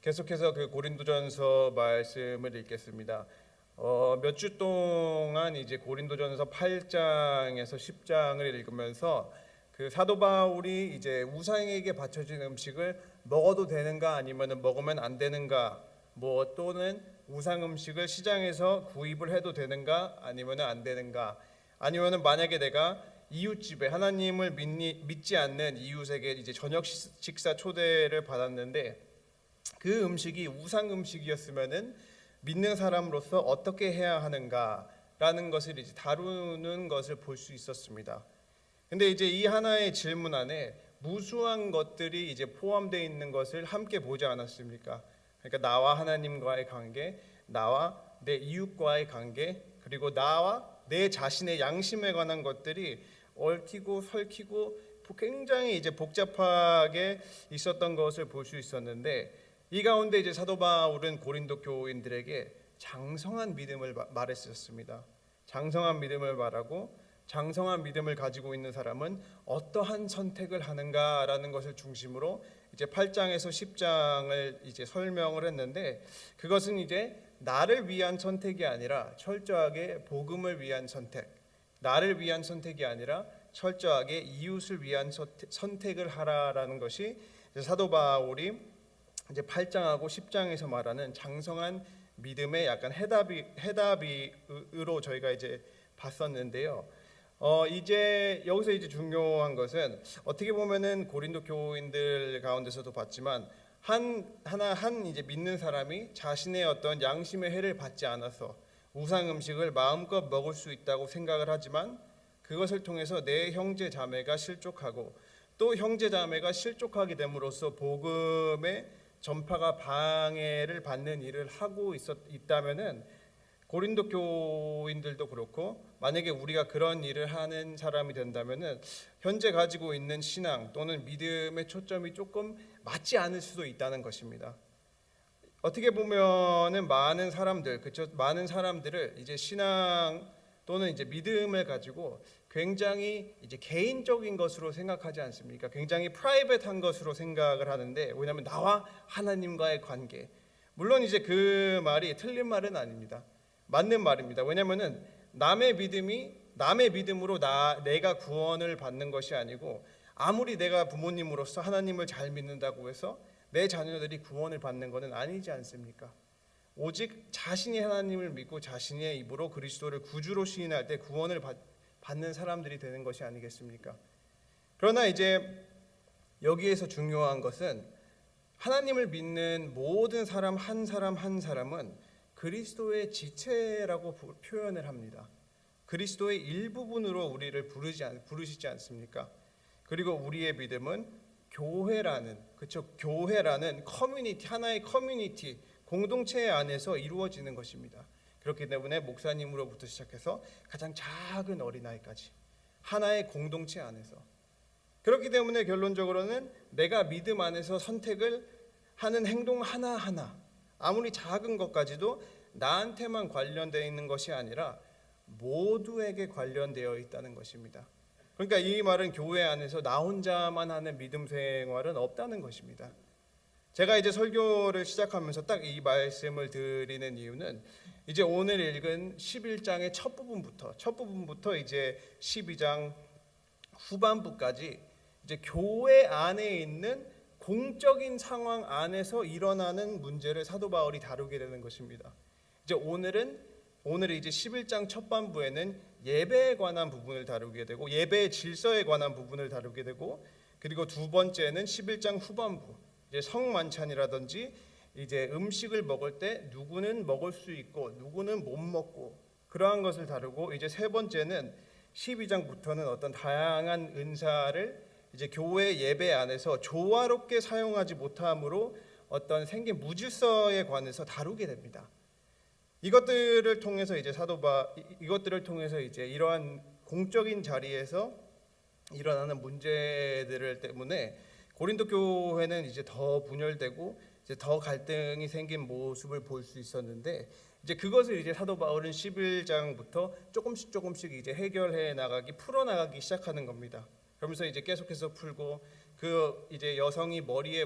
계속해서 그 고린도전서 말씀을 읽겠습니다. 몇 주 동안 이제 고린도전서 8장에서 10장을 읽으면서 그 사도 바울이 이제 우상에게 바쳐진 음식을 먹어도 되는가 아니면은 먹으면 안 되는가, 뭐 또는 우상 음식을 시장에서 구입을 해도 되는가 아니면은 안 되는가, 아니면은 만약에 내가 이웃집에 하나님을 믿지 않는 이웃에게 이제 저녁 식사 초대를 받았는데 그 음식이 우상 음식이었으면은 믿는 사람으로서 어떻게 해야 하는가라는 것을 이제 다루는 것을 볼 수 있었습니다. 근데 이제 이 하나의 질문 안에 무수한 것들이 이제 포함되어 있는 것을 함께 보지 않았습니까? 그러니까 나와 하나님과의 관계, 나와 내 이웃과의 관계, 그리고 나와 내 자신의 양심에 관한 것들이 얽히고 설키고 굉장히 이제 복잡하게 있었던 것을 볼 수 있었는데, 이 가운데 이제 사도 바울은 고린도 교인들에게 장성한 믿음을 말했었습니다. 장성한 믿음을 말하고, 장성한 믿음을 가지고 있는 사람은 어떠한 선택을 하는가라는 것을 중심으로 이제 8장에서 10장을 이제 설명을 했는데, 그것은 이제 나를 위한 선택이 아니라 철저하게 복음을 위한 선택, 나를 위한 선택이 아니라 철저하게 이웃을 위한 선택을 하라라는 것이 사도 바울이 이제 8장하고 10장에서 말하는 장성한 믿음의 약간 해답으로 저희가 이제 봤었는데요. 이제 여기서 이제 중요한 것은 어떻게 보면은 고린도 교인들 가운데서도 봤지만 한 이제 믿는 사람이 자신의 어떤 양심의 해를 받지 않아서 우상 음식을 마음껏 먹을 수 있다고 생각을 하지만, 그것을 통해서 내 형제 자매가 실족하고 또 형제 자매가 실족하게 됨으로써 복음의 전파가 방해를 받는 일을 하고 있다면은, 고린도 교인들도 그렇고 만약에 우리가 그런 일을 하는 사람이 된다면은 현재 가지고 있는 신앙 또는 믿음의 초점이 조금 맞지 않을 수도 있다는 것입니다. 어떻게 보면은 많은 사람들, 그렇죠? 많은 사람들을 이제 신앙 또는 이제 믿음을 가지고 굉장히 이제 개인적인 것으로 생각하지 않습니까? 굉장히 프라이빗한 것으로 생각을 하는데, 왜냐하면 나와 하나님과의 관계. 물론 이제 그 말이 틀린 말은 아닙니다. 맞는 말입니다. 왜냐하면은 남의 믿음으로 내가 구원을 받는 것이 아니고, 아무리 내가 부모님으로서 하나님을 잘 믿는다고 해서 내 자녀들이 구원을 받는 것은 아니지 않습니까? 오직 자신이 하나님을 믿고 자신의 입으로 그리스도를 구주로 시인할 때 구원을 받는 사람들이 되는 것이 아니겠습니까? 그러나 이제 여기에서 중요한 것은 하나님을 믿는 모든 사람 한 사람은 그리스도의 지체라고 표현을 합니다. 그리스도의 일부분으로 우리를 부르시지 않습니까? 그리고 우리의 믿음은 교회라는 커뮤니티, 하나의 커뮤니티, 공동체 안에서 이루어지는 것입니다. 그렇기 때문에 목사님으로부터 시작해서 가장 작은 어린아이까지 하나의 공동체 안에서, 그렇기 때문에 결론적으로는 내가 믿음 안에서 선택을 하는 행동 하나하나, 아무리 작은 것까지도 나한테만 관련되어 있는 것이 아니라 모두에게 관련되어 있다는 것입니다. 그러니까 이 말은 교회 안에서 나 혼자만 하는 믿음 생활은 없다는 것입니다. 제가 이제 설교를 시작하면서 딱 이 말씀을 드리는 이유는 이제 오늘 읽은 11장의 첫 부분부터 이제 12장 후반부까지 이제 교회 안에 있는 공적인 상황 안에서 일어나는 문제를 사도 바울이 다루게 되는 것입니다. 이제 오늘 이제 11장 첫반부에는 예배에 관한 부분을 다루게 되고, 예배의 질서에 관한 부분을 다루게 되고, 그리고 두 번째는 11장 후반부, 이제 성만찬이라든지 이제 음식을 먹을 때 누구는 먹을 수 있고 누구는 못 먹고 그러한 것을 다루고, 이제 세 번째는 12장부터는 어떤 다양한 은사를 이제 교회 예배 안에서 조화롭게 사용하지 못함으로 어떤 생긴 무질서에 관해서 다루게 됩니다. 이것들을 통해서 이제 이러한 공적인 자리에서 일어나는 문제들 때문에 고린도 교회는 이제 더 분열되고 이제 더 갈등이 생긴 모습을 볼 수 있었는데, 이제 그것을 이제 사도 바울은 11장부터 조금씩 이제 풀어나가기 시작하는 겁니다. 그러면서 이제 계속해서 풀고, 그 이제 여성이 머리에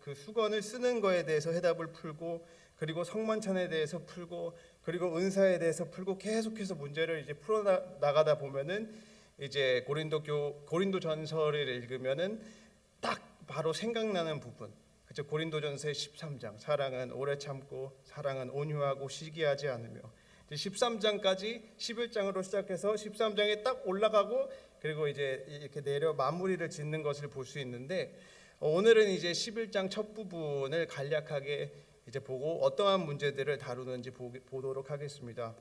그 수건을 쓰는 거에 대해서 해답을 풀고, 그리고 성만찬에 대해서 풀고, 그리고 은사에 대해서 풀고, 계속해서 문제를 이제 풀어 나가다 보면은 이제 고린도전서를 읽으면은 딱 바로 생각나는 부분, 그죠? 고린도전서의 13장, 사랑은 오래 참고 사랑은 온유하고 시기하지 않으며, 13장까지 11장으로 시작해서 13장에 딱 올라가고, 그리고 이제 이렇게 내려 마무리를 짓는 것을 볼 수 있는데, 오늘은 이제 11장 첫 부분을 간략하게 이제 보고 어떠한 문제들을 다루는지 보도록 하겠습니다.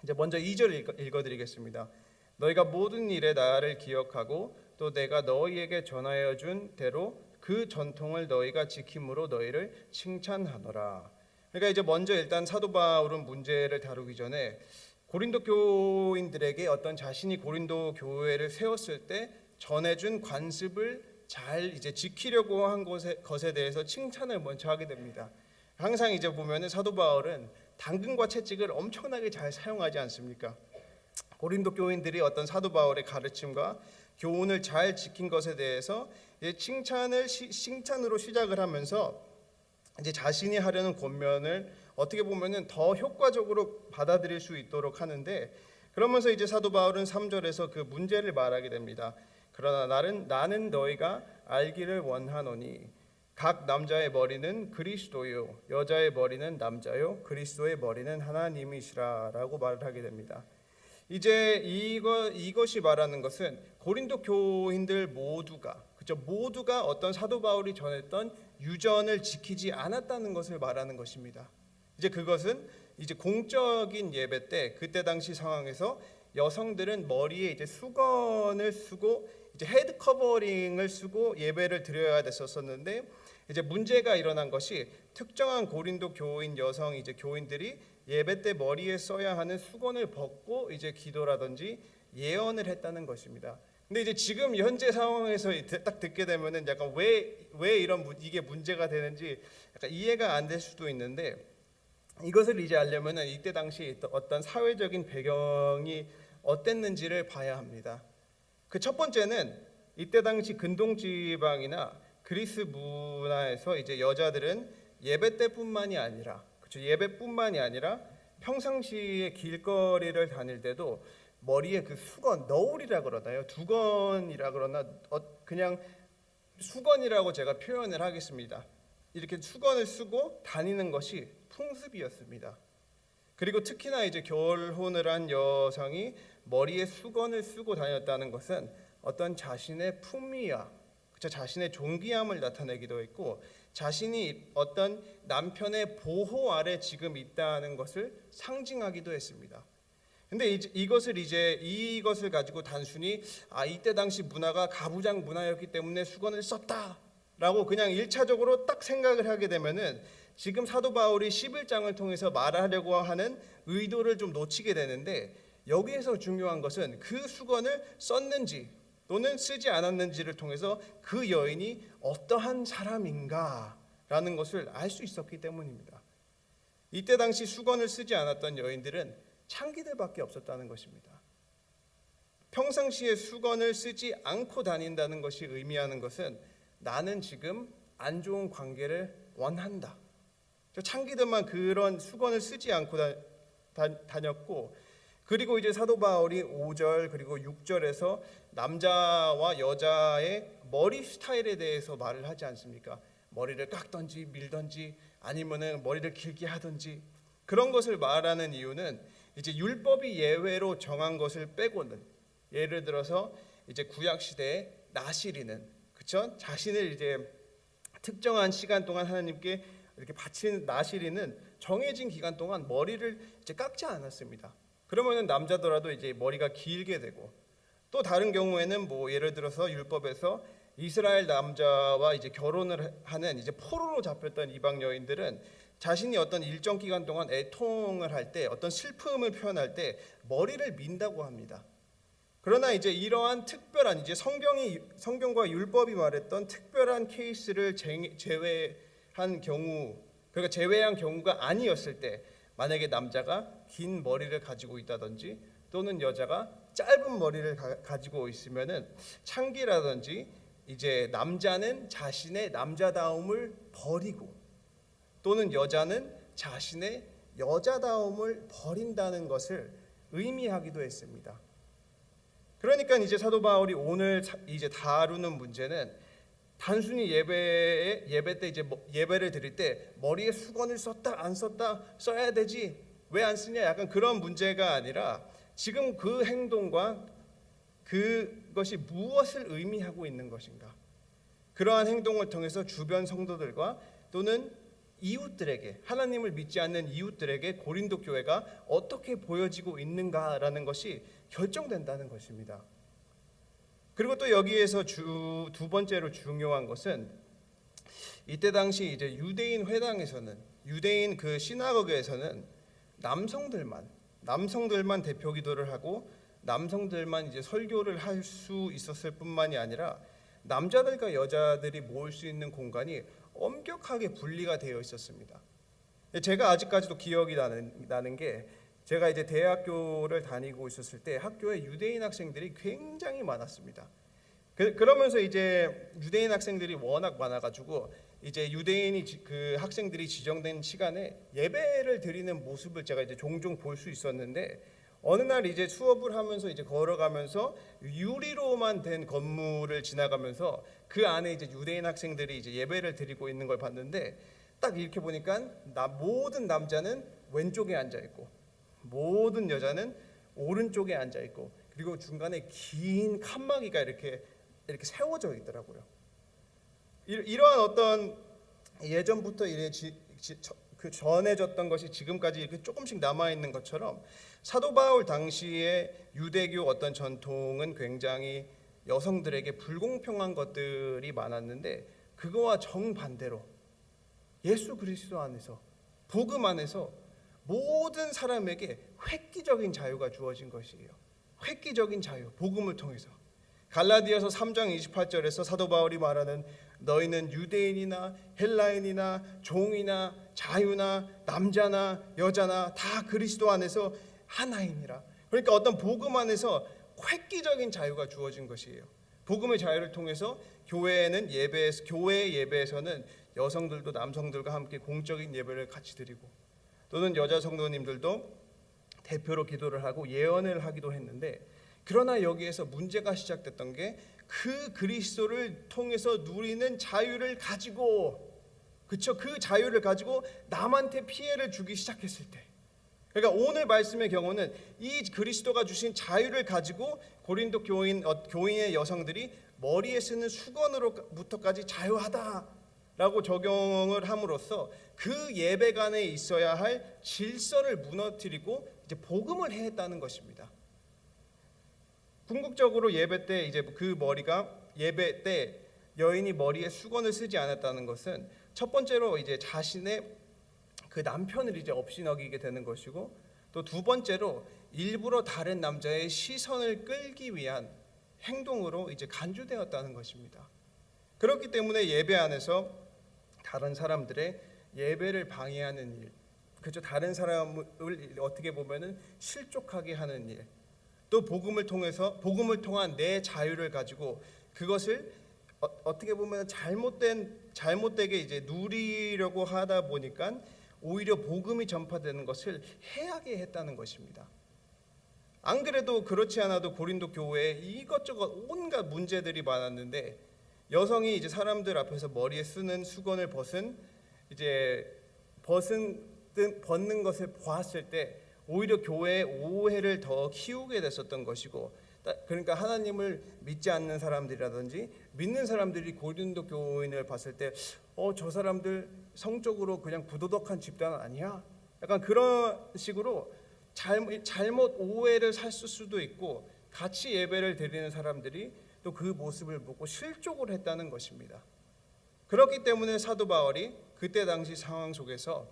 이제 먼저 2절 읽어드리겠습니다. 너희가 모든 일에 나를 기억하고 또 내가 너희에게 전하여 준 대로 그 전통을 너희가 지킴으로 너희를 칭찬하노라. 그러니까 이제 먼저 일단 사도 바울은 문제를 다루기 전에 고린도 교인들에게 어떤 자신이 고린도 교회를 세웠을 때 전해준 관습을 잘 이제 지키려고 한 것에 대해서 칭찬을 먼저 하게 됩니다. 항상 이제 보면은 사도 바울은 당근과 채찍을 엄청나게 잘 사용하지 않습니까? 고린도 교인들이 어떤 사도 바울의 가르침과 교훈을 잘 지킨 것에 대해서 칭찬으로 시작을 하면서 이제 자신이 하려는 권면을 어떻게 보면은 더 효과적으로 받아들일 수 있도록 하는데, 그러면서 이제 사도 바울은 3절에서 그 문제를 말하게 됩니다. 그러나 나는 너희가 알기를 원하노니 각 남자의 머리는 그리스도요 여자의 머리는 남자요 그리스도의 머리는 하나님이시라라고 말을 하게 됩니다. 이제 이것이 말하는 것은 고린도 교인들 모두가, 그죠? 모두가 어떤 사도 바울이 전했던 유전을 지키지 않았다는 것을 말하는 것입니다. 이제 그것은 이제 공적인 예배 때, 그때 당시 상황에서 여성들은 머리에 이제 수건을 쓰고 이제 헤드 커버링을 쓰고 예배를 드려야 됐었는데, 이제 문제가 일어난 것이 특정한 고린도 교인 여성 이제 교인들이 예배 때 머리에 써야 하는 수건을 벗고 이제 기도라든지 예언을 했다는 것입니다. 근데 이제 지금 현재 상황에서 딱 듣게 되면은 약간 왜 이게 문제가 되는지 약간 이해가 안 될 수도 있는데, 이것을 이제 알려면은 이때 당시 어떤 사회적인 배경이 어땠는지를 봐야 합니다. 그 첫 번째는 이때 당시 근동 지방이나 그리스 문화에서 이제 여자들은 예배 때뿐만이 아니라, 그렇죠? 예배뿐만이 아니라 평상시에 길거리를 다닐 때도 머리에 그 수건, 너울이라 그러나요? 두건이라 그러나 그냥 수건이라고 제가 표현을 하겠습니다. 이렇게 수건을 쓰고 다니는 것이 풍습이었습니다. 그리고 특히나 이제 결혼을 한 여성이 머리에 수건을 쓰고 다녔다는 것은 어떤 자신의 품위와, 그쵸, 자신의 존귀함을 나타내기도 했고, 자신이 어떤 남편의 보호 아래 지금 있다는 것을 상징하기도 했습니다. 근데 이것을 가지고 단순히 이때 당시 문화가 가부장 문화였기 때문에 수건을 썼다라고 그냥 1차적으로 딱 생각을 하게 되면은 지금 사도 바울이 11장을 통해서 말하려고 하는 의도를 좀 놓치게 되는데, 여기에서 중요한 것은 그 수건을 썼는지 또는 쓰지 않았는지를 통해서 그 여인이 어떠한 사람인가라는 것을 알 수 있었기 때문입니다. 이때 당시 수건을 쓰지 않았던 여인들은 창기들밖에 없었다는 것입니다. 평상시에 수건을 쓰지 않고 다닌다는 것이 의미하는 것은 나는 지금 안 좋은 관계를 원한다. 창기들만 그런 수건을 쓰지 않고 다녔고, 그리고 이제 사도 바울이 5절 그리고 6절에서 남자와 여자의 머리 스타일에 대해서 말을 하지 않습니까? 머리를 깎던지 밀던지 아니면은 머리를 길게 하든지, 그런 것을 말하는 이유는 이제 율법이 예외로 정한 것을 빼고는, 예를 들어서 이제 구약 시대에 나시리는, 그렇죠? 자신을 이제 특정한 시간 동안 하나님께 이렇게 바친 나시리는 정해진 기간 동안 머리를 이제 깎지 않았습니다. 그러면은 남자더라도 이제 머리가 길게 되고, 또 다른 경우에는 뭐 예를 들어서 율법에서 이스라엘 남자와 이제 결혼을 하는 이제 포로로 잡혔던 이방 여인들은 자신이 어떤 일정 기간 동안 애통을 할 때, 어떤 슬픔을 표현할 때 머리를 민다고 합니다. 그러나 이제 이러한 특별한 이제 성경과 율법이 말했던 특별한 케이스를 제외한 경우, 그러니까 제외한 경우가 아니었을 때, 만약에 남자가 긴 머리를 가지고 있다든지 또는 여자가 짧은 머리를 가지고 있으면은 창기라든지 이제 남자는 자신의 남자다움을 버리고 또는 여자는 자신의 여자다움을 버린다는 것을 의미하기도 했습니다. 그러니까 이제 사도 바울이 오늘 이제 다루는 문제는 단순히 예배 때 이제 예배를 드릴 때 머리에 수건을 썼다 안 썼다 써야 되지 왜 안 쓰냐 약간 그런 문제가 아니라 지금 그 행동과 그것이 무엇을 의미하고 있는 것인가, 그러한 행동을 통해서 주변 성도들과 또는 이웃들에게, 하나님을 믿지 않는 이웃들에게 고린도 교회가 어떻게 보여지고 있는가라는 것이 결정된다는 것입니다. 그리고 또 여기에서 두 번째로 중요한 것은 이때 당시 이제 유대인 회당에서는, 유대인 그 시나고그에서는 남성들만 대표 기도를 하고 남성들만 이제 설교를 할 수 있었을 뿐만이 아니라 남자들과 여자들이 모일 수 있는 공간이 엄격하게 분리가 되어 있었습니다. 제가 아직까지도 기억이 나는 게, 제가 이제 대학교를 다니고 있었을 때 학교에 유대인 학생들이 굉장히 많았습니다. 그러면서 이제 유대인 학생들이 워낙 많아가지고 이제 유대인이 그 학생들이 지정된 시간에 예배를 드리는 모습을 제가 이제 종종 볼 수 있었는데, 어느 날 이제 수업을 하면서 이제 걸어가면서 유리로만 된 건물을 지나가면서 그 안에 이제 유대인 학생들이 이제 예배를 드리고 있는 걸 봤는데, 딱 이렇게 보니까 모든 남자는 왼쪽에 앉아 있고 모든 여자는 오른쪽에 앉아 있고, 그리고 중간에 긴 칸막이가 이렇게 세워져 있더라고요. 이러한 어떤 예전부터 그 전해졌던 것이 지금까지 이렇게 조금씩 남아 있는 것처럼 사도 바울 당시의 유대교 어떤 전통은 굉장히 여성들에게 불공평한 것들이 많았는데, 그거와 정반대로 예수 그리스도 안에서, 복음 안에서 모든 사람에게 획기적인 자유가 주어진 것이에요. 획기적인 자유, 복음을 통해서. 갈라디아서 3장 28절에서 사도 바울이 말하는 너희는 유대인이나 헬라인이나 종이나 자유나 남자나 여자나 다 그리스도 안에서 하나이니라. 그러니까 어떤 복음 안에서 획기적인 자유가 주어진 것이에요. 복음의 자유를 통해서 교회 예배에서는 여성들도 남성들과 함께 공적인 예배를 같이 드리고, 또는 여자 성도님들도 대표로 기도를 하고 예언을 하기도 했는데, 그러나 여기에서 문제가 시작됐던 게 그 그리스도를 통해서 누리는 자유를 가지고, 그 자유를 가지고 남한테 피해를 주기 시작했을 때, 그러니까 오늘 말씀의 경우는 이 그리스도가 주신 자유를 가지고 고린도 교인의 여성들이 머리에 쓰는 수건으로부터까지 자유하다라고 적용을 함으로써 그 예배관에 있어야 할 질서를 무너뜨리고 이제 복음을 해했다는 것입니다. 궁극적으로 예배 때 이제 예배 때 여인이 머리에 수건을 쓰지 않았다는 것은 첫 번째로 이제 자신의 그 남편을 이제 업신여기게 되는 것이고, 또 두 번째로 일부러 다른 남자의 시선을 끌기 위한 행동으로 이제 간주되었다는 것입니다. 그렇기 때문에 예배 안에서 다른 사람들의 예배를 방해하는 일, 그렇죠, 다른 사람을 어떻게 보면은 실족하게 하는 일, 또 복음을 통한 내 자유를 가지고 그것을 어떻게 보면 잘못되게 이제 누리려고 하다 보니까 오히려 복음이 전파되는 것을 해하게 했다는 것입니다. 안 그래도 그렇지 않아도 고린도 교회에 이것저것 온갖 문제들이 많았는데, 여성이 이제 사람들 앞에서 머리에 쓰는 수건을 벗는 것을 보았을 때 오히려 교회의 오해를 더 키우게 됐었던 것이고, 그러니까 하나님을 믿지 않는 사람들이라든지 믿는 사람들이 고린도 교인을 봤을 때 저 사람들 성적으로 그냥 부도덕한 집단 아니야? 약간 그런 식으로 잘못 오해를 샀을 수도 있고, 같이 예배를 드리는 사람들이 또 그 모습을 보고 실족을 했다는 것입니다. 그렇기 때문에 사도 바울이 그때 당시 상황 속에서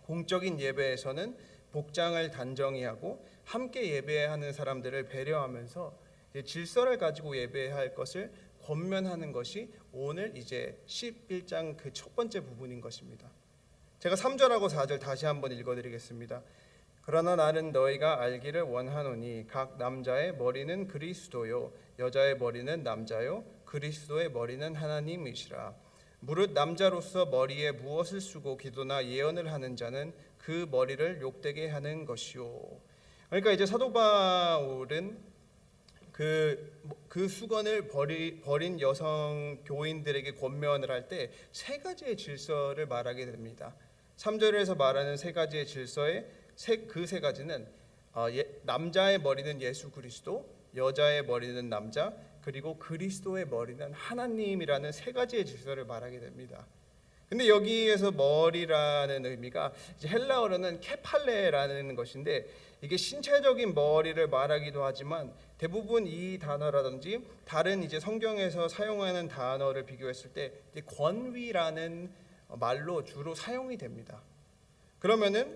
공적인 예배에서는 복장을 단정히 하고 함께 예배하는 사람들을 배려하면서 질서를 가지고 예배할 것을 권면하는 것이 오늘 이제 11장 그 첫 번째 부분인 것입니다. 제가 3절하고 4절 다시 한번 읽어드리겠습니다. 그러나 나는 너희가 알기를 원하노니 각 남자의 머리는 그리스도요 여자의 머리는 남자요 그리스도의 머리는 하나님이시라. 무릇 남자로서 머리에 무엇을 쓰고 기도나 예언을 하는 자는 그 머리를 욕되게 하는 것이요. 그러니까 이제 사도 바울은 그 수건을 버린 여성 교인들에게 권면을 할 때 세 가지의 질서를 말하게 됩니다. 3절에서 말하는 세 가지의 질서의 그 세 가지는 남자의 머리는 예수 그리스도, 여자의 머리는 남자, 그리고 그리스도의 머리는 하나님이라는 세 가지의 질서를 말하게 됩니다. 근데 여기에서 머리라는 의미가 이제 헬라어로는 케팔레라는 것인데, 이게 신체적인 머리를 말하기도 하지만 대부분 이 단어라든지 다른 이제 성경에서 사용하는 단어를 비교했을 때 이제 권위라는 말로 주로 사용이 됩니다. 그러면서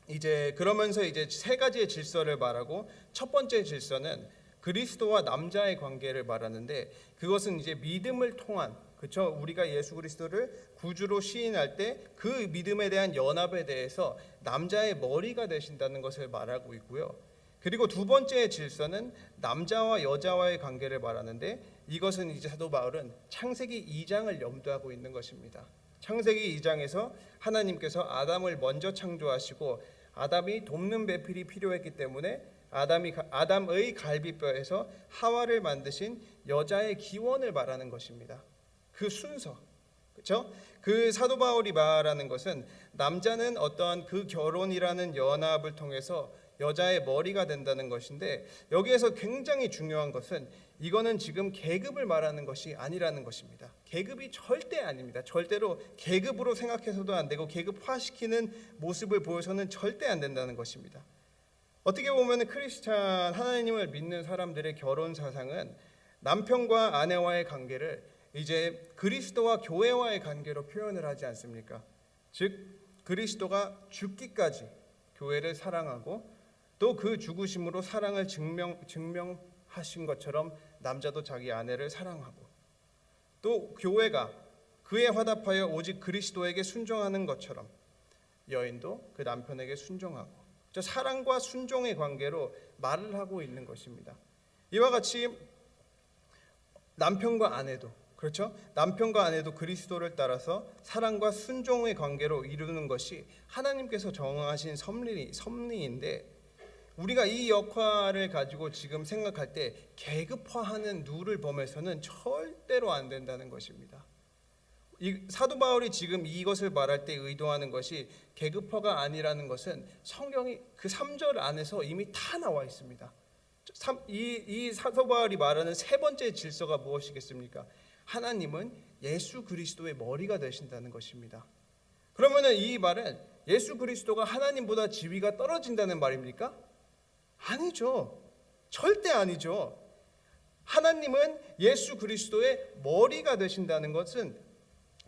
이제 세 가지의 질서를 말하고, 첫 번째 질서는 그리스도와 남자의 관계를 말하는데, 그것은 이제 믿음을 통한, 그렇죠? 우리가 예수 그리스도를 구주로 시인할 때 그 믿음에 대한 연합에 대해서 남자의 머리가 되신다는 것을 말하고 있고요. 그리고 두 번째 질서는 남자와 여자와의 관계를 말하는데, 이것은 이제 사도 바울은 창세기 2장을 염두하고 있는 것입니다. 창세기 2장에서 하나님께서 아담을 먼저 창조하시고 아담이 돕는 배필이 필요했기 때문에 아담의 갈비뼈에서 하와를 만드신 여자의 기원을 말하는 것입니다. 그 순서, 그렇죠? 그 사도 바울이 말하는 것은 남자는 어떠한 그 결혼이라는 연합을 통해서 여자의 머리가 된다는 것인데, 여기에서 굉장히 중요한 것은 이거는 지금 계급을 말하는 것이 아니라는 것입니다. 계급이 절대 아닙니다. 절대로 계급으로 생각해서도 안 되고 계급화시키는 모습을 보여서는 절대 안 된다는 것입니다. 어떻게 보면 크리스찬, 하나님을 믿는 사람들의 결혼 사상은 남편과 아내와의 관계를 이제 그리스도와 교회와의 관계로 표현을 하지 않습니까? 즉 그리스도가 죽기까지 교회를 사랑하고 또 그 죽으심으로 사랑을 증명하신 것처럼 남자도 자기 아내를 사랑하고, 또 교회가 그에 화답하여 오직 그리스도에게 순종하는 것처럼 여인도 그 남편에게 순종하고, 사랑과 순종의 관계로 말을 하고 있는 것입니다. 이와 같이 남편과 아내도, 그렇죠? 남편과 아내도 그리스도를 따라서 사랑과 순종의 관계로 이루는 것이 하나님께서 정하신 섭리인데, 우리가 이 역할을 가지고 지금 생각할 때 계급화하는 누를 범해서는 절대로 안 된다는 것입니다. 사도 바울이 지금 이것을 말할 때 의도하는 것이 계급화가 아니라는 것은 성경이 그 3절 안에서 이미 다 나와 있습니다. 이 사도 바울이 말하는 세 번째 질서가 무엇이겠습니까? 하나님은 예수 그리스도의 머리가 되신다는 것입니다. 그러면은 이 말은 예수 그리스도가 하나님보다 지위가 떨어진다는 말입니까? 아니죠. 절대 아니죠. 하나님은 예수 그리스도의 머리가 되신다는 것은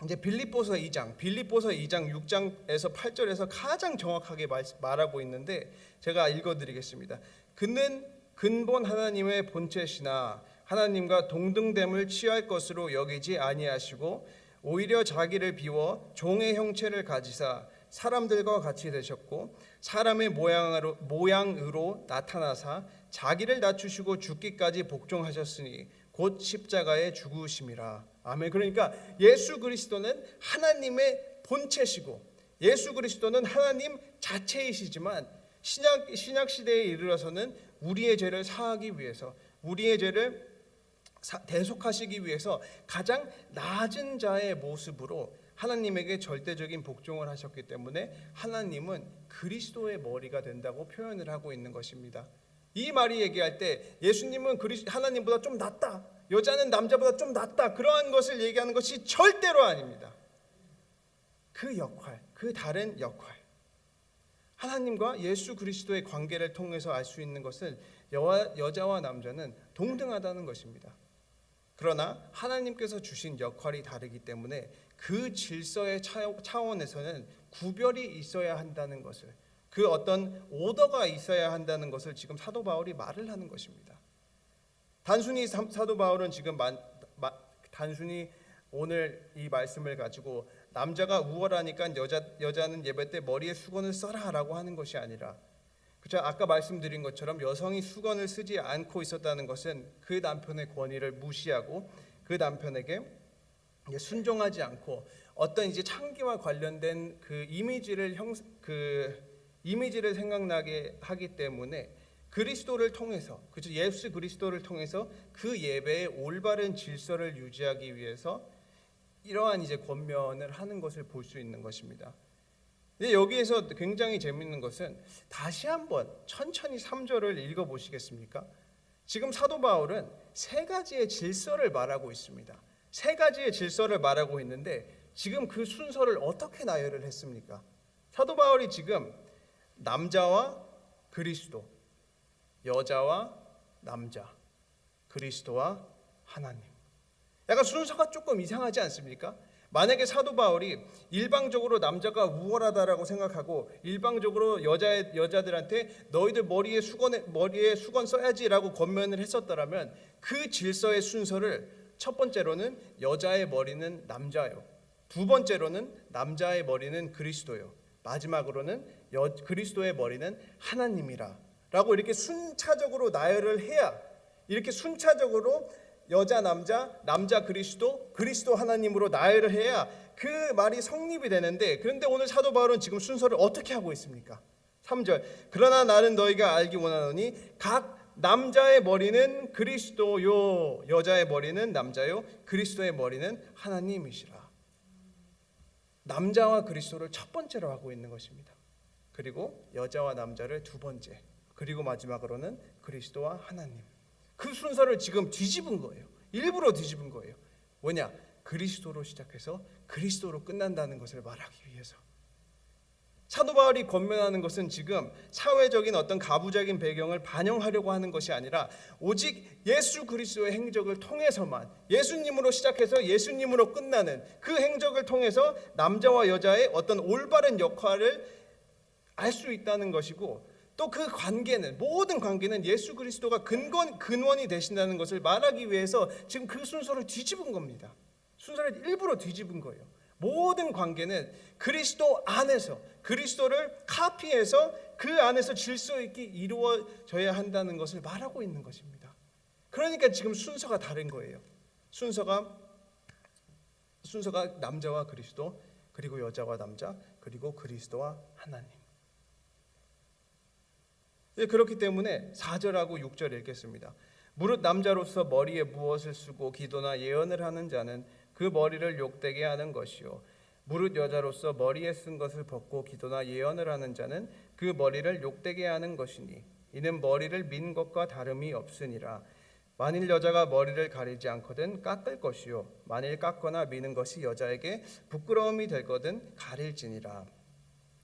이제 빌립보서 2장 6장에서 8절에서 가장 정확하게 말하고 있는데, 제가 읽어드리겠습니다. 그는 근본 하나님의 본체시나 하나님과 동등됨을 취할 것으로 여기지 아니하시고 오히려 자기를 비워 종의 형체를 가지사 사람들과 같이 되셨고 사람의 모양으로 나타나사 자기를 낮추시고 죽기까지 복종하셨으니 곧 십자가에 죽으심이라. 아멘. 그러니까 예수 그리스도는 하나님의 본체시고 예수 그리스도는 하나님 자체이시지만 신약 시대에 이르러서는 우리의 죄를 사하기 위해서, 우리의 죄를 대속하시기 위해서 가장 낮은 자의 모습으로 하나님에게 절대적인 복종을 하셨기 때문에 하나님은 그리스도의 머리가 된다고 표현을 하고 있는 것입니다. 이 말이 얘기할 때 예수님은 하나님보다 좀 낫다, 여자는 남자보다 좀 낫다, 그러한 것을 얘기하는 것이 절대로 아닙니다. 그 역할, 그 다른 역할, 하나님과 예수 그리스도의 관계를 통해서 알 수 있는 것은 여자와 남자는 동등하다는 것입니다. 그러나 하나님께서 주신 역할이 다르기 때문에 그 질서의 차원에서는 구별이 있어야 한다는 것을, 그 어떤 오더가 있어야 한다는 것을 지금 사도 바울이 말을 하는 것입니다. 단순히 사도 바울은 지금 단순히 오늘 이 말씀을 가지고 남자가 우월하니까 여자는 예배 때 머리에 수건을 써라라고 하는 것이 아니라, 그렇죠? 아까 말씀드린 것처럼 여성이 수건을 쓰지 않고 있었다는 것은 그 남편의 권위를 무시하고 그 남편에게 순종하지 않고 어떤 이제 창기와 관련된 그 이미지를 생각나게 하기 때문에 그리스도를 통해서, 그렇죠, 예수 그리스도를 통해서 그 예배의 올바른 질서를 유지하기 위해서 이러한 이제 권면을 하는 것을 볼 수 있는 것입니다. 근데 여기에서 굉장히 재밌는 것은 다시 한번 천천히 3절을 읽어 보시겠습니까? 지금 사도 바울은 세 가지의 질서를 말하고 있습니다. 세 가지의 질서를 말하고 있는데 지금 그 순서를 어떻게 나열을 했습니까? 사도 바울이 지금 남자와 그리스도, 여자와 남자, 그리스도와 하나님. 약간 순서가 조금 이상하지 않습니까? 만약에 사도 바울이 일방적으로 남자가 우월하다라고 생각하고 일방적으로 여자들한테 너희들 머리에 수건 써야지라고 권면을 했었더라면 그 질서의 순서를 첫 번째로는 여자의 머리는 남자요, 두 번째로는 남자의 머리는 그리스도요, 마지막으로는 그리스도의 머리는 하나님이라 라고 이렇게 순차적으로 나열을 해야, 이렇게 순차적으로 여자 남자, 남자 그리스도, 그리스도 하나님으로 나열을 해야 그 말이 성립이 되는데, 그런데 오늘 사도 바울은 지금 순서를 어떻게 하고 있습니까? 3절, 그러나 나는 너희가 알기 원하노니 각 남자의 머리는 그리스도요, 여자의 머리는 남자요, 그리스도의 머리는 하나님이시라. 남자와 그리스도를 첫 번째로 하고 있는 것입니다. 그리고 여자와 남자를 두 번째, 그리고 마지막으로는 그리스도와 하나님. 그 순서를 지금 뒤집은 거예요. 일부러 뒤집은 거예요. 뭐냐? 그리스도로 시작해서 그리스도로 끝난다는 것을 말하기 위해서. 사도 바울이 권면하는 것은 지금 사회적인 어떤 가부적인 배경을 반영하려고 하는 것이 아니라 오직 예수 그리스도의 행적을 통해서만, 예수님으로 시작해서 예수님으로 끝나는 그 행적을 통해서 남자와 여자의 어떤 올바른 역할을 알 수 있다는 것이고, 또 그 관계는, 모든 관계는 예수 그리스도가 근원이 되신다는 것을 말하기 위해서 지금 그 순서를 뒤집은 겁니다. 순서를 일부러 뒤집은 거예요. 모든 관계는 그리스도 안에서, 그리스도를 카피해서 그 안에서 질서 있게 이루어져야 한다는 것을 말하고 있는 것입니다. 그러니까 지금 순서가 다른 거예요. 순서가 남자와 그리스도, 그리고 여자와 남자, 그리고 그리스도와 하나님. 그렇기 때문에 4절하고 6절 읽겠습니다. 무릇 남자로서 머리에 무엇을 쓰고 기도나 예언을 하는 자는 그 머리를 욕되게 하는 것이요, 무릇 여자로서 머리에 쓴 것을 벗고 기도나 예언을 하는 자는 그 머리를 욕되게 하는 것이니 이는 머리를 민 것과 다름이 없으니라. 만일 여자가 머리를 가리지 않거든 깎을 것이요, 만일 깎거나 미는 것이 여자에게 부끄러움이 되거든 가릴지니라.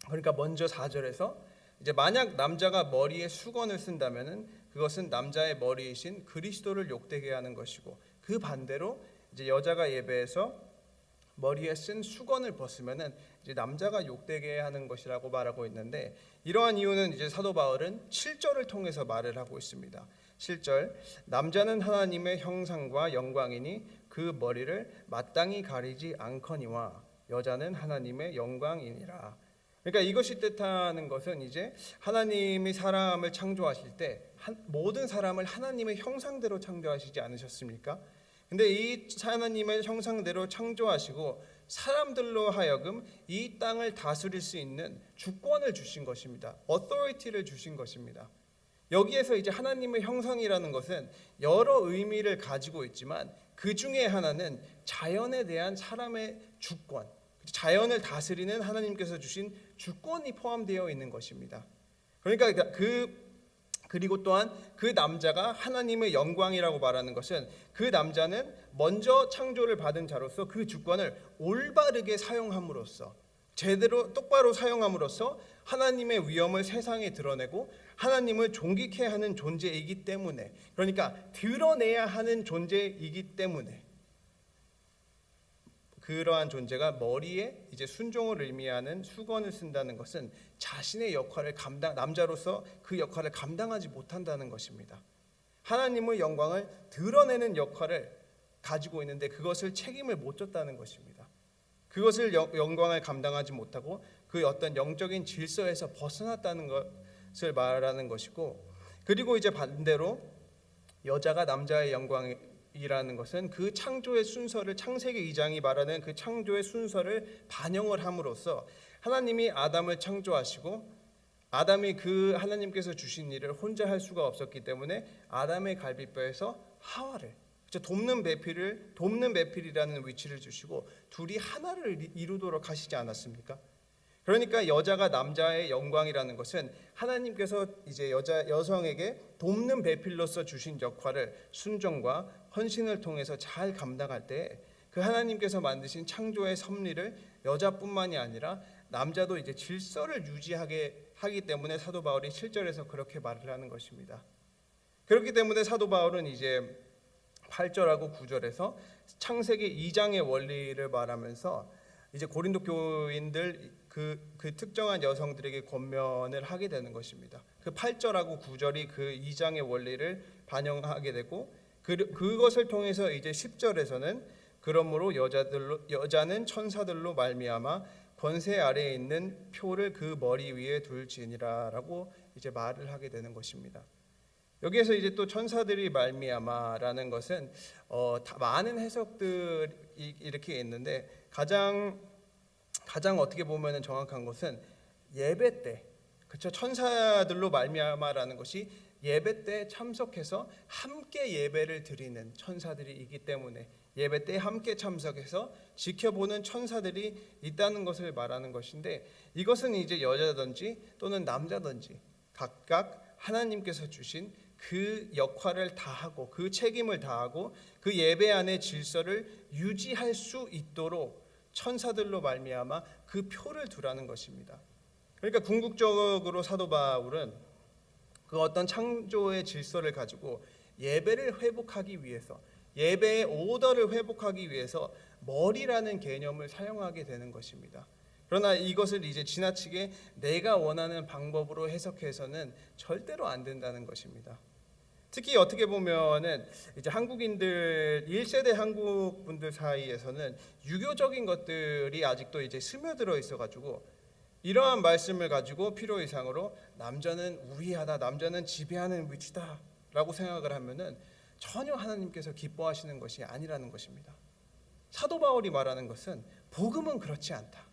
그러니까 먼저 4절에서 이제 만약 남자가 머리에 수건을 쓴다면은 그것은 남자의 머리이신 그리스도를 욕되게 하는 것이고, 그 반대로 이제 여자가 예배에서 머리에 쓴 수건을 벗으면은 이제 남자가 욕되게 하는 것이라고 말하고 있는데, 이러한 이유는 이제 사도 바울은 7절을 통해서 말을 하고 있습니다. 7절, 남자는 하나님의 형상과 영광이니 그 머리를 마땅히 가리지 않거니와 여자는 하나님의 영광이니라. 그러니까 이것이 뜻하는 것은 이제 하나님이 사람을 창조하실 때 모든 사람을 하나님의 형상대로 창조하시지 않으셨습니까? 근데 이 하나님의 형상대로 창조하시고 사람들로 하여금 이 땅을 다스릴 수 있는 주권을 주신 것입니다. authority를 주신 것입니다. 여기에서 이제 하나님의 형상이라는 것은 여러 의미를 가지고 있지만 그 중에 하나는 자연에 대한 사람의 주권, 자연을 다스리는 하나님께서 주신 주권이 포함되어 있는 것입니다. 그러니까 그리고 또한 그 남자가 하나님의 영광이라고 말하는 것은 그 남자는 먼저 창조를 받은 자로서 그 주권을 올바르게 사용함으로써, 제대로 똑바로 사용함으로써 하나님의 위엄을 세상에 드러내고 하나님을 존귀케 하는 존재이기 때문에, 그러니까 드러내야 하는 존재이기 때문에 그러한 존재가 머리에 이제 순종을 의미하는 수건을 쓴다는 것은 자신의 역할을 남자로서 그 역할을 감당하지 못한다는 것입니다. 하나님의 영광을 드러내는 역할을 가지고 있는데 그것을 책임을 못 졌다는 것입니다. 그것을 영광을 감당하지 못하고 그 어떤 영적인 질서에서 벗어났다는 것을 말하는 것이고, 그리고 이제 반대로 여자가 남자의 영광인 이라는 것은 그 창조의 순서를, 창세기 2장이 말하는 그 창조의 순서를 반영을 함으로써 하나님이 아담을 창조하시고 아담이 그 하나님께서 주신 일을 혼자 할 수가 없었기 때문에 아담의 갈비뼈에서 하와를, 돕는 배필이라는 위치를 주시고 둘이 하나를 이루도록 하시지 않았습니까? 그러니까 여자가 남자의 영광이라는 것은 하나님께서 이제 여성에게 돕는 배필로서 주신 역할을 순종과 헌신을 통해서 잘 감당할 때 그 하나님께서 만드신 창조의 섭리를 여자뿐만이 아니라 남자도 이제 질서를 유지하게 하기 때문에 사도 바울이 7절에서 그렇게 말을 하는 것입니다. 그렇기 때문에 사도 바울은 이제 8절하고 9절에서 창세기 2장의 원리를 말하면서 이제 고린도 교인들 그 특정한 여성들에게 권면을 하게 되는 것입니다. 그 8절하고 9절이 그 2장의 원리를 반영하게 되고 그것을 통해서 이제 10절에서는 그러므로 여자는 천사들로 말미암아 권세 아래에 있는 표를 그 머리 위에 둘지니라라고 이제 말을 하게 되는 것입니다. 여기에서 이제 또 천사들이 말미암아라는 것은 많은 해석들이 이렇게 있는데 가장 어떻게 보면은 정확한 것은 예배 때, 그렇죠? 천사들로 말미암아라는 것이 예배 때 참석해서 함께 예배를 드리는 천사들이 있기 때문에 예배 때 함께 참석해서 지켜보는 천사들이 있다는 것을 말하는 것인데 이것은 이제 여자든지 또는 남자든지 각각 하나님께서 주신 그 역할을 다하고 그 책임을 다하고 그 예배 안의 질서를 유지할 수 있도록 천사들로 말미암아 그 표를 두라는 것입니다. 그러니까 궁극적으로 사도 바울은 그 어떤 창조의 질서를 가지고 예배를 회복하기 위해서, 예배의 오더를 회복하기 위해서 머리라는 개념을 사용하게 되는 것입니다. 그러나 이것을 이제 지나치게 내가 원하는 방법으로 해석해서는 절대로 안 된다는 것입니다. 특히 어떻게 보면은 이제 한국인들 1세대 한국 분들 사이에서는 유교적인 것들이 아직도 이제 스며들어 있어가지고 이러한 말씀을 가지고 필요 이상으로 남자는 우위하다, 남자는 지배하는 위치다라고 생각을 하면은 전혀 하나님께서 기뻐하시는 것이 아니라는 것입니다. 사도 바울이 말하는 것은 복음은 그렇지 않다.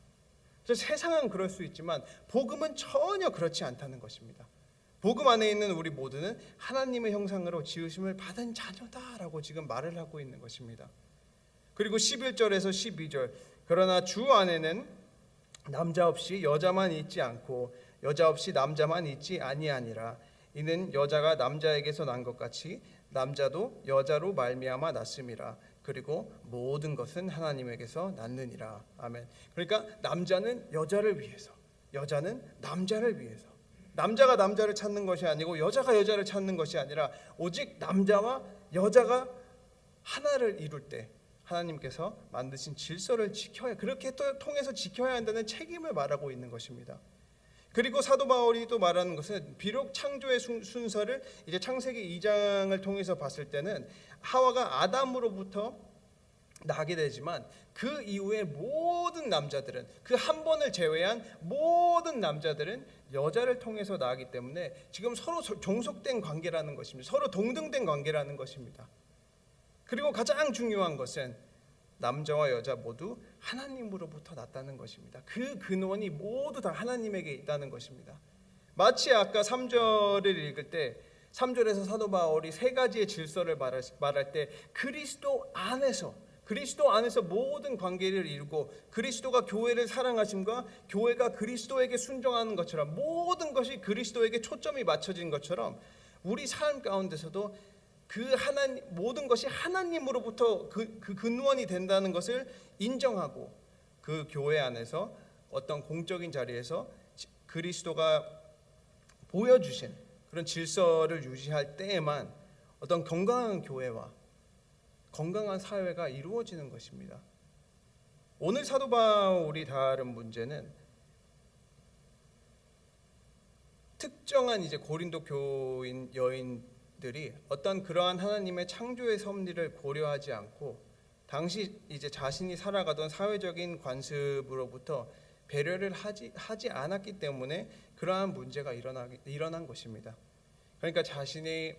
세상은 그럴 수 있지만 복음은 전혀 그렇지 않다는 것입니다. 복음 안에 있는 우리 모두는 하나님의 형상으로 지으심을 받은 자녀다라고 지금 말을 하고 있는 것입니다. 그리고 11절에서 12절 그러나 주 안에는 남자 없이 여자만 있지 않고 여자 없이 남자만 있지 아니하니라. 이는 여자가 남자에게서 난 것 같이 남자도 여자로 말미암아 났음이라. 그리고 모든 것은 하나님에게서 났느니라. 아멘. 그러니까 남자는 여자를 위해서, 여자는 남자를 위해서, 남자가 남자를 찾는 것이 아니고 여자가 여자를 찾는 것이 아니라 오직 남자와 여자가 하나를 이룰 때 하나님께서 만드신 질서를 지켜야, 그렇게 또 통해서 지켜야 한다는 책임을 말하고 있는 것입니다. 그리고 사도 바울이 또 말하는 것은 비록 창조의 순서를 이제 창세기 2장을 통해서 봤을 때는 하와가 아담으로부터 나게 되지만 그 이후에 모든 남자들은, 그 한 번을 제외한 모든 남자들은 여자를 통해서 나기 때문에 지금 서로 종속된 관계라는 것입니다. 서로 동등된 관계라는 것입니다. 그리고 가장 중요한 것은 남자와 여자 모두 하나님으로부터 났다는 것입니다. 그 근원이 모두 다 하나님에게 있다는 것입니다. 마치 아까 3절을 읽을 때 3절에서 사도 바울이 세 가지의 질서를 말할 때 그리스도 안에서 모든 관계를 이루고 그리스도가 교회를 사랑하심과 교회가 그리스도에게 순종하는 것처럼 모든 것이 그리스도에게 초점이 맞춰진 것처럼 우리 삶 가운데서도 모든 것이 하나님으로부터 그 근원이 된다는 것을 인정하고 그 교회 안에서 어떤 공적인 자리에서 그리스도가 보여주신 그런 질서를 유지할 때에만 어떤 건강한 교회와 건강한 사회가 이루어지는 것입니다. 오늘 사도 바울이 다룬 문제는 특정한 이제 고린도 교인 여인들이 어떤 그러한 하나님의 창조의 섭리를 고려하지 않고 당시 이제 자신이 살아가던 사회적인 관습으로부터 배려를 하지 않았기 때문에 그러한 문제가 일어난 것입니다. 그러니까 자신이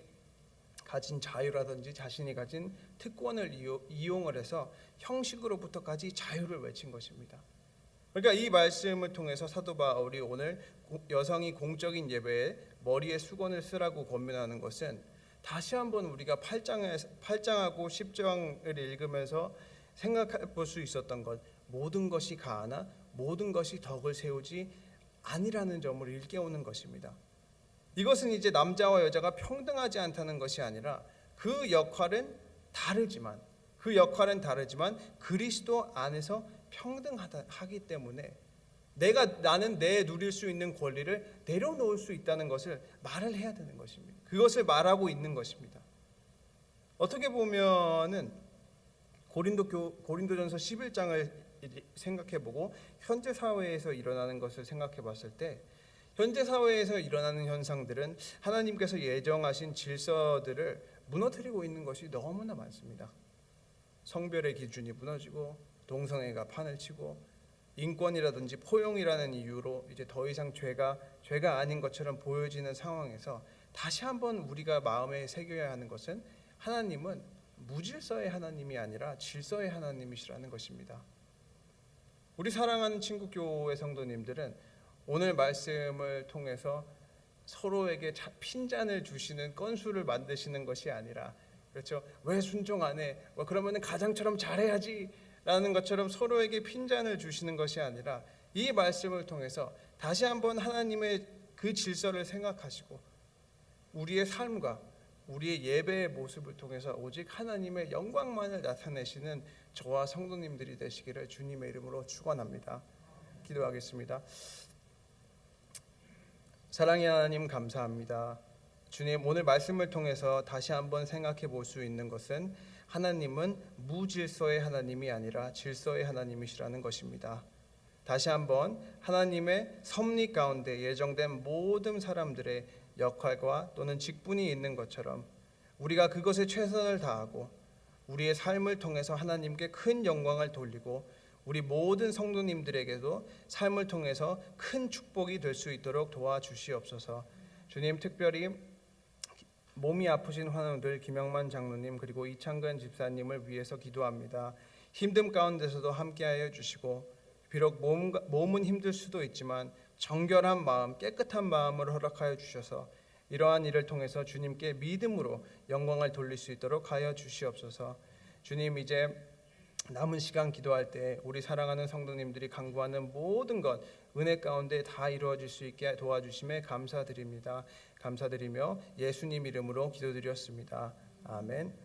가진 자유라든지 자신이 가진 특권을 이용을 해서 형식으로부터까지 자유를 외친 것입니다. 그러니까 이 말씀을 통해서 사도 바울이 오늘 여성이 공적인 예배에 머리에 수건을 쓰라고 권면하는 것은 다시 한번 우리가 8장하고 10장을 읽으면서 생각해 볼 수 있었던 것, 모든 것이 가하나 모든 것이 덕을 세우지 아니라는 점을 일깨우는 것입니다. 이것은 이제 남자와 여자가 평등하지 않다는 것이 아니라 그 역할은 다르지만 그리스도 안에서 평등하기 때문에 나는 내 누릴 수 있는 권리를 내려놓을 수 있다는 것을 말을 해야 되는 것입니다. 그것을 말하고 있는 것입니다. 어떻게 보면은 고린도전서 11장을 생각해보고 현재 사회에서 일어나는 것을 생각해봤을 때 현재 사회에서 일어나는 현상들은 하나님께서 예정하신 질서들을 무너뜨리고 있는 것이 너무나 많습니다. 성별의 기준이 무너지고 동성애가 판을 치고 인권이라든지 포용이라는 이유로 이제 더 이상 죄가 아닌 것처럼 보여지는 상황에서 다시 한번 우리가 마음에 새겨야 하는 것은 하나님은 무질서의 하나님이 아니라 질서의 하나님이시라는 것입니다. 우리 사랑하는 친구 교회 성도님들은 오늘 말씀을 통해서 서로에게 핀잔을 주시는 건수를 만드시는 것이 아니라, 그렇죠? 왜 순종 안 해? 그러면은 가장처럼 잘해야지 라는 것처럼 서로에게 핀잔을 주시는 것이 아니라 이 말씀을 통해서 다시 한번 하나님의 그 질서를 생각하시고 우리의 삶과 우리의 예배의 모습을 통해서 오직 하나님의 영광만을 나타내시는 저와 성도님들이 되시기를 주님의 이름으로 축원합니다. 기도하겠습니다. 사랑의 하나님, 감사합니다. 주님, 오늘 말씀을 통해서 다시 한번 생각해 볼 수 있는 것은 하나님은 무질서의 하나님이 아니라 질서의 하나님이시라는 것입니다. 다시 한번 하나님의 섭리 가운데 예정된 모든 사람들의 역할과 또는 직분이 있는 것처럼 우리가 그것에 최선을 다하고 우리의 삶을 통해서 하나님께 큰 영광을 돌리고 우리 모든 성도님들에게도 삶을 통해서 큰 축복이 될 수 있도록 도와주시옵소서. 주님, 특별히 몸이 아프신 환우들 김영만 장로님 그리고 이창근 집사님을 위해서 기도합니다. 힘듦 가운데서도 함께하여 주시고 비록 몸은 힘들 수도 있지만 정결한 마음, 깨끗한 마음을 허락하여 주셔서 이러한 일을 통해서 주님께 믿음으로 영광을 돌릴 수 있도록 하여 주시옵소서. 주님, 이제 남은 시간 기도할 때 우리 사랑하는 성도님들이 간구하는 모든 것 은혜 가운데 다 이루어질 수 있게 도와주심에 감사드립니다. 감사드리며 예수님 이름으로 기도드렸습니다. 아멘.